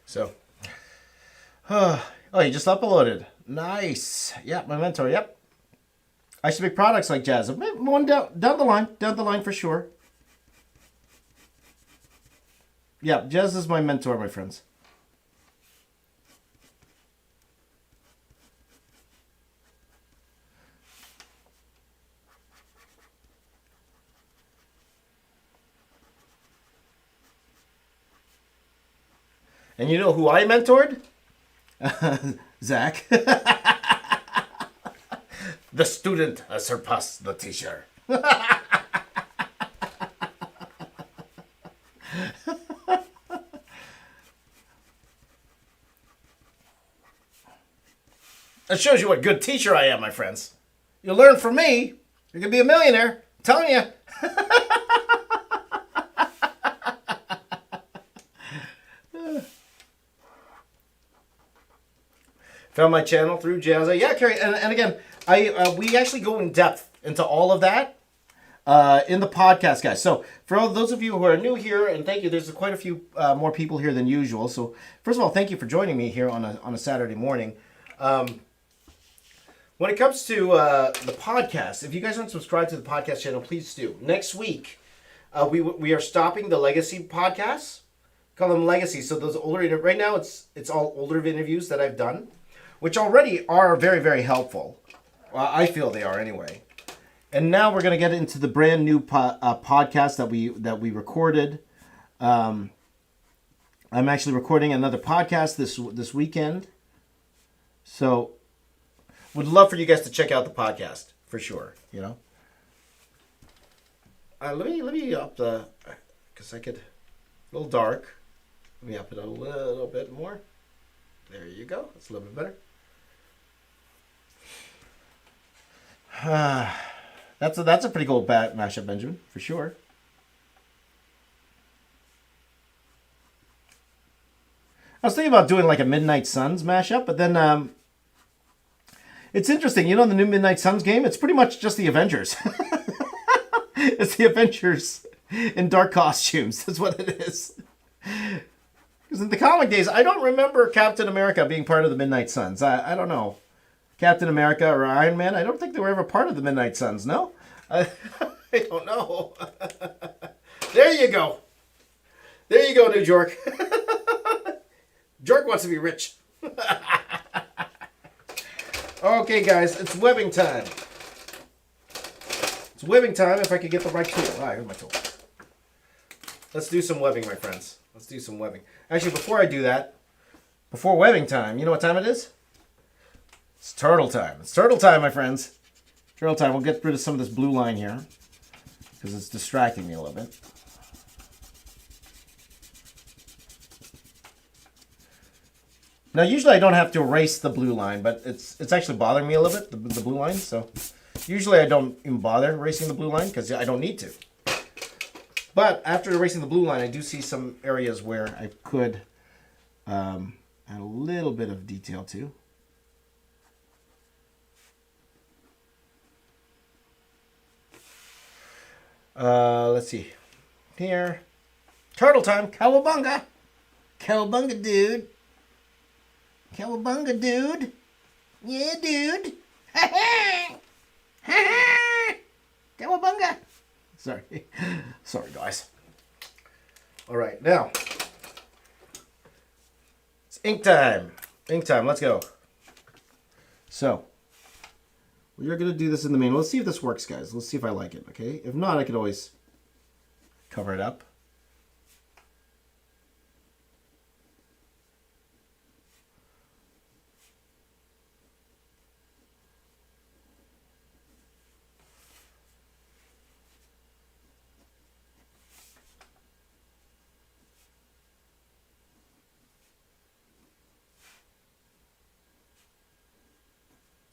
Speaker 1: So, oh, you just uploaded. Nice. Yeah, my mentor. Yep. I should make products like Jazz. One down the line for sure. Yeah, Jazz is my mentor, my friends. And you know who I mentored? Zach. The student has surpassed the teacher. That shows you what good teacher I am, my friends. You learn from me, you're going to be a millionaire. I'm telling you. Found my channel through Jazza. Yeah, Carrie. And again, we actually go in depth into all of that in the podcast, guys. So for all those of you who are new here, and thank you, there's quite a few more people here than usual. So first of all, thank you for joining me here on a Saturday morning. When it comes to the podcast, if you guys aren't subscribed to the podcast channel, please do. Next week, we are stopping the legacy podcasts. Call them legacy. So those older, right now it's all older interviews that I've done, which already are very, very helpful. I feel they are anyway. And now we're going to get into the brand new podcast that we recorded. I'm actually recording another podcast this weekend. So would love for you guys to check out the podcast for sure, you know. Let me up the, because I could, a little dark. Let me up it a little bit more. There you go. That's a little bit better. That's a pretty cool mashup, Benjamin, for sure. I was thinking about doing like a Midnight Suns mashup, but then it's interesting. You know, the new Midnight Suns game, it's pretty much just the Avengers. It's the Avengers in dark costumes. That's what it is. Because in the comic days, I don't remember Captain America being part of the Midnight Suns. I don't know. Captain America or Iron Man, I don't think they were ever part of the Midnight Suns, no? I don't know. There you go. There you go, New York. Jork wants to be rich. Okay, guys, it's webbing time. It's webbing time if I could get the right tool. All right, here's my tool. Let's do some webbing, my friends. Let's do some webbing. Actually, before I do that, before webbing time, you know what time it is? It's turtle time. It's turtle time, my friends. Turtle time. We'll get rid of some of this blue line here because it's distracting me a little bit. Now, usually I don't have to erase the blue line, but it's actually bothering me a little bit, the blue line. So usually I don't even bother erasing the blue line because I don't need to. But after erasing the blue line, I do see some areas where I could add a little bit of detail to. Let's see. Here. Turtle time. Cowabunga. Cowabunga, dude. Cowabunga, dude. Yeah, dude. Ha ha. Ha ha. Cowabunga. Sorry. Sorry, guys. All right, now. It's ink time. Ink time. Let's go. So. We're going to do this in the main. Let's see if this works, guys. Let's see if I like it, okay? If not, I could always cover it up.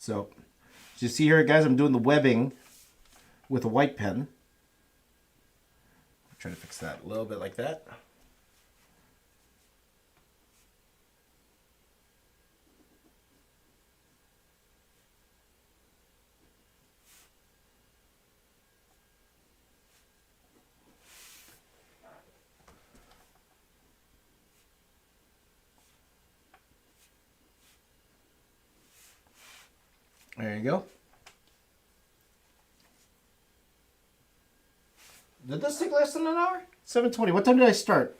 Speaker 1: So, as you see here, guys, I'm doing the webbing with a white pen. I'm trying to fix that a little bit like that. There you go. Did this take less than an hour? 7:20. What time did I start?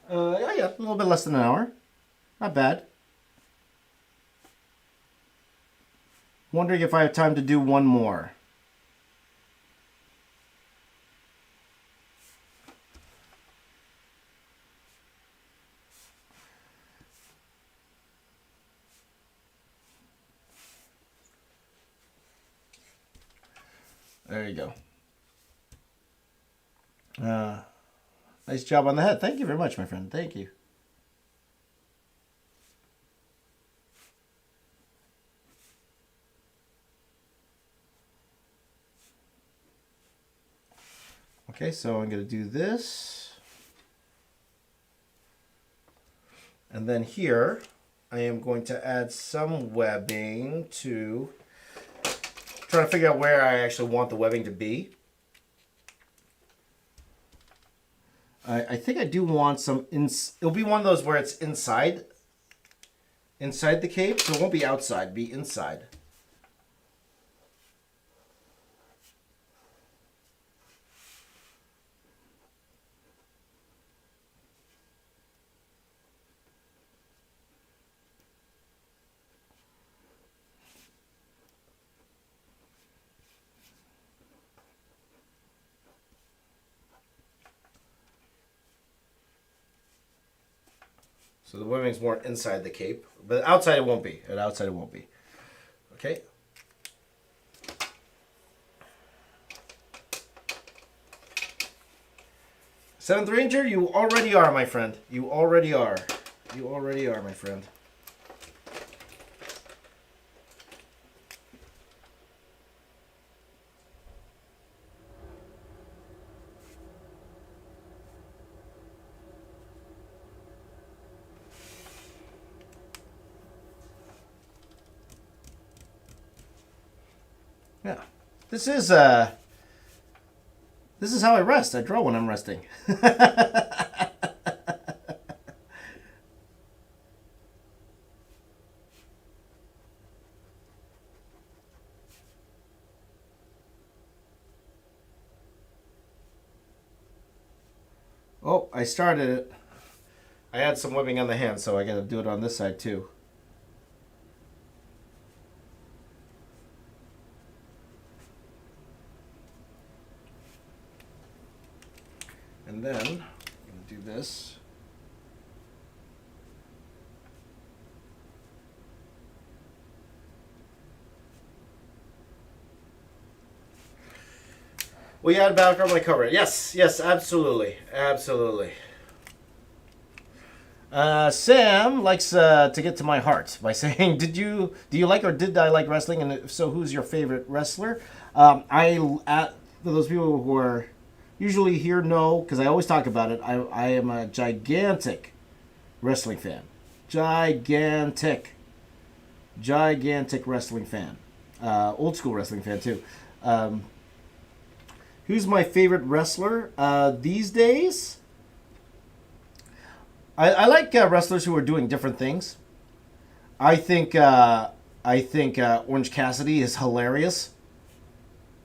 Speaker 1: Yeah, a little bit less than an hour. Not bad. Wondering if I have time to do one more. There you go. Nice job on the head. Thank you very much, my friend. Thank you. Okay, so I'm going to do this. And then here, I am going to add some webbing to... Trying to figure out where I actually want the webbing to be. I think I do want some... It'll be one of those where it's inside the cape, so it won't be outside, be inside. So the webbing's more inside the cape, but outside it won't be. Outside it won't be. Okay. Seventh Ranger, you already are, my friend. You already are. You already are, my friend. Yeah. This is how I rest. I draw when I'm resting. Oh, I started it. I had some webbing on the hand, so I got to do it on this side too. And then I'm going to do this. Will you add background when I cover it? Yes, yes, absolutely. Absolutely. Sam likes to get to my heart by saying, do you like or did I like wrestling? And if so, who's your favorite wrestler? For those people who are usually here know, because I always talk about it, I am a gigantic wrestling fan. Gigantic wrestling fan. Old school wrestling fan, too. Who's my favorite wrestler these days? I like wrestlers who are doing different things. I think Orange Cassidy is hilarious.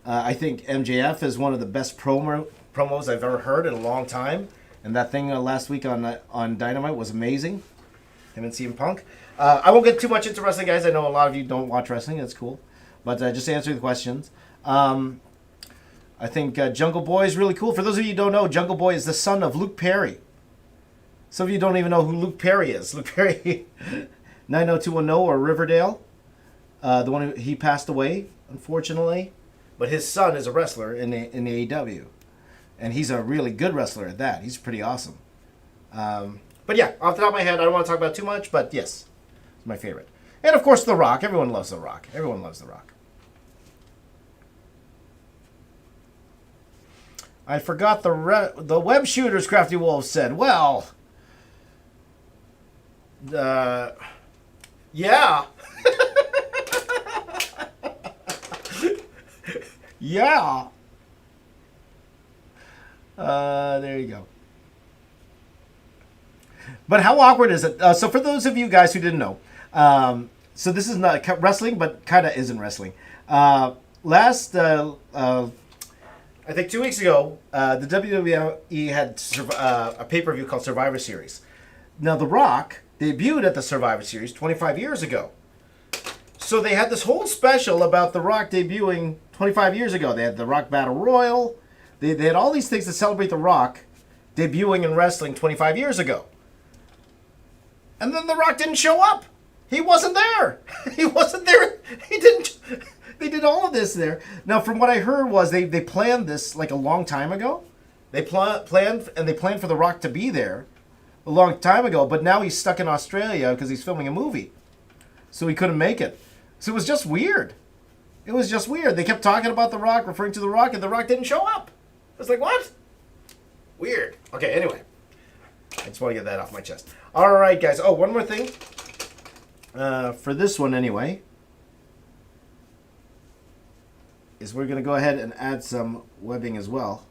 Speaker 1: I think MJF is one of the best promos I've ever heard in a long time. And that thing last week on Dynamite was amazing. Him and CM Punk. I won't get too much into wrestling, guys. I know a lot of you don't watch wrestling. That's cool. But just answering the questions. I think Jungle Boy is really cool. For those of you who don't know, Jungle Boy is the son of Luke Perry. Some of you don't even know who Luke Perry is. Luke Perry, 90210 or Riverdale. The one he passed away, unfortunately. But his son is a wrestler in the AEW. And he's a really good wrestler at that. He's pretty awesome. But yeah, off the top of my head, I don't want to talk about it too much, but yes, it's my favorite. And of course, The Rock. Everyone loves The Rock. Everyone loves The Rock. I forgot the web shooters, Crafty Wolf said. Well, yeah. Yeah. There you go. But how awkward is it? So for those of you guys who didn't know, so this is not wrestling, but kind of isn't wrestling. I think 2 weeks ago, the WWE had a pay-per-view called Survivor Series. Now, The Rock debuted at the Survivor Series 25 years ago. So they had this whole special about The Rock debuting 25 years ago. They had The Rock Battle Royal. They had all these things to celebrate The Rock debuting in wrestling 25 years ago. And then The Rock didn't show up. He wasn't there. He wasn't there. He didn't. They did all of this there. Now, from what I heard was they planned this like a long time ago. They planned for The Rock to be there a long time ago, but now he's stuck in Australia because he's filming a movie. So he couldn't make it. So it was just weird. It was just weird. They kept talking about The Rock, referring to The Rock, and The Rock didn't show up. I was like, what? Weird. Okay, anyway. I just want to get that off my chest. All right, guys. Oh, one more thing. For this one, anyway, is we're going to go ahead and add some webbing as well.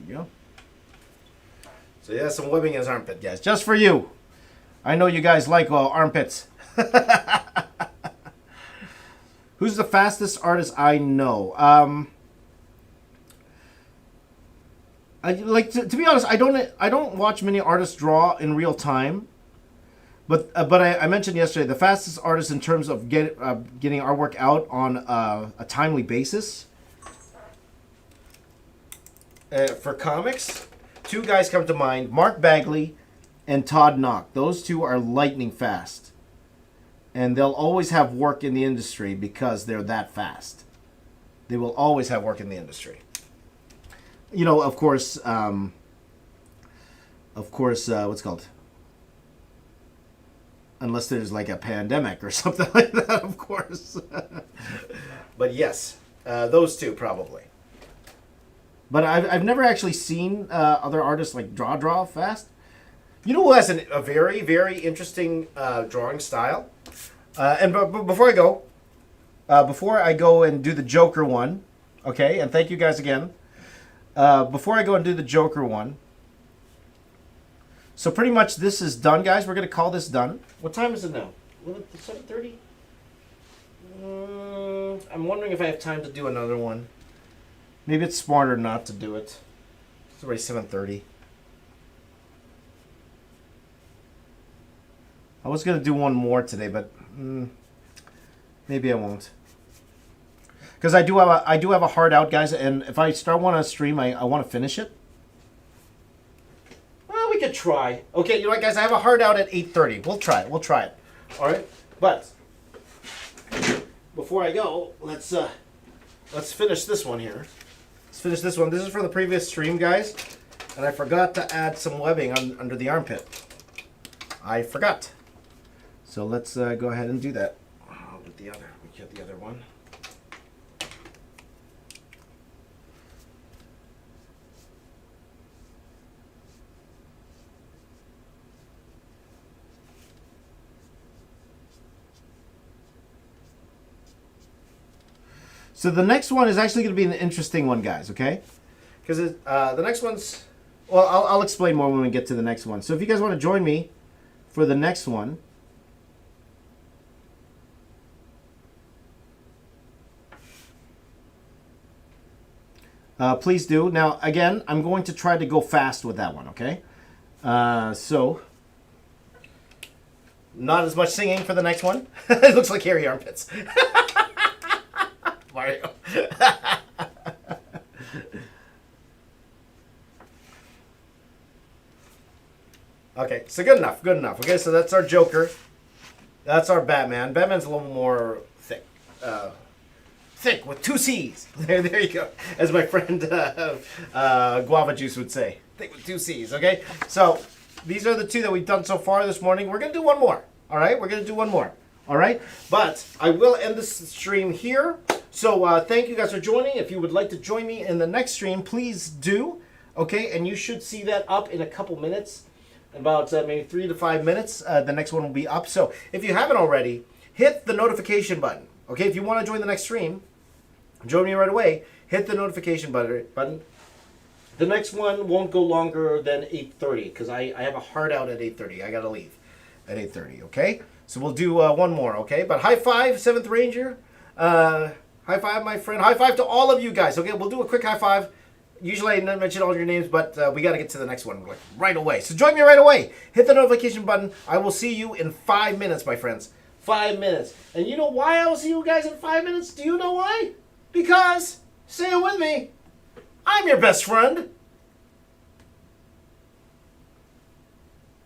Speaker 1: Go. So yeah, some webbing in his armpit, guys. Just for you. I know you guys like armpits. Who's the fastest artist I know? I like to be honest. I don't watch many artists draw in real time. But I mentioned yesterday the fastest artist in terms of getting our work out on a timely basis. For comics, two guys come to mind, Mark Bagley and Todd Knock. Those two are lightning fast. And they'll always have work in the industry because they're that fast. They will always have work in the industry. You know, of course, what's it called? Unless there's like a pandemic or something like that, of course. But yes, those two probably. But I've never actually seen other artists like draw fast. You know who has a very, very interesting drawing style? And before I go and do the Joker one, okay, and thank you guys again. Before I go and do the Joker one, so pretty much this is done, guys. We're going to call this done. What time is it now? 7:30? I'm wondering if I have time to do another one. Maybe it's smarter not to do it. It's already 7:30. I was going to do one more today, but maybe I won't. because I do have a hard out, guys, and if I start one on a stream, I want to finish it. Well, we could try. Okay, you know what, guys? I have a hard out at 8:30. We'll try it. We'll try it. All right, but before I go, let's finish this one here. Let's finish this one. This is from the previous stream, guys, and I forgot to add some webbing under the armpit. I forgot. So let's go ahead and do that. With the other, we get the other one. So the next one is actually going to be an interesting one, guys, okay? Because the next one's... Well, I'll explain more when we get to the next one. So if you guys want to join me for the next one... please do. Now, again, I'm going to try to go fast with that one, okay? So... Not as much singing for the next one. It looks like hairy armpits. Mario. Okay, so good enough, good enough. Okay, so that's our Joker. That's our Batman. Batman's a little more thick. Thick with 2 C's. There you go. As my friend Guava Juice would say. Thick with 2 C's, okay? So these are the 2 that we've done so far this morning. We're going to do one more, all right? We're going to do one more, all right? But I will end this stream here. So thank you guys for joining. If you would like to join me in the next stream, please do. Okay, and you should see that up in a couple minutes. About maybe 3 to 5 minutes. The next one will be up. So if you haven't already, hit the notification button. Okay, if you want to join the next stream, join me right away. Hit the notification button. The next one won't go longer than 8:30 because I have a hard out at 8:30. I got to leave at 8:30, okay? So we'll do one more, okay? But high five, 7th Ranger. High five, my friend. High five to all of you guys. Okay, we'll do a quick high five. Usually I don't mention all your names, but we got to get to the next one right away. So join me right away. Hit the notification button. I will see you in 5 minutes, my friends. 5 minutes. And you know why I will see you guys in 5 minutes? Do you know why? Because, say it with me, I'm your best friend.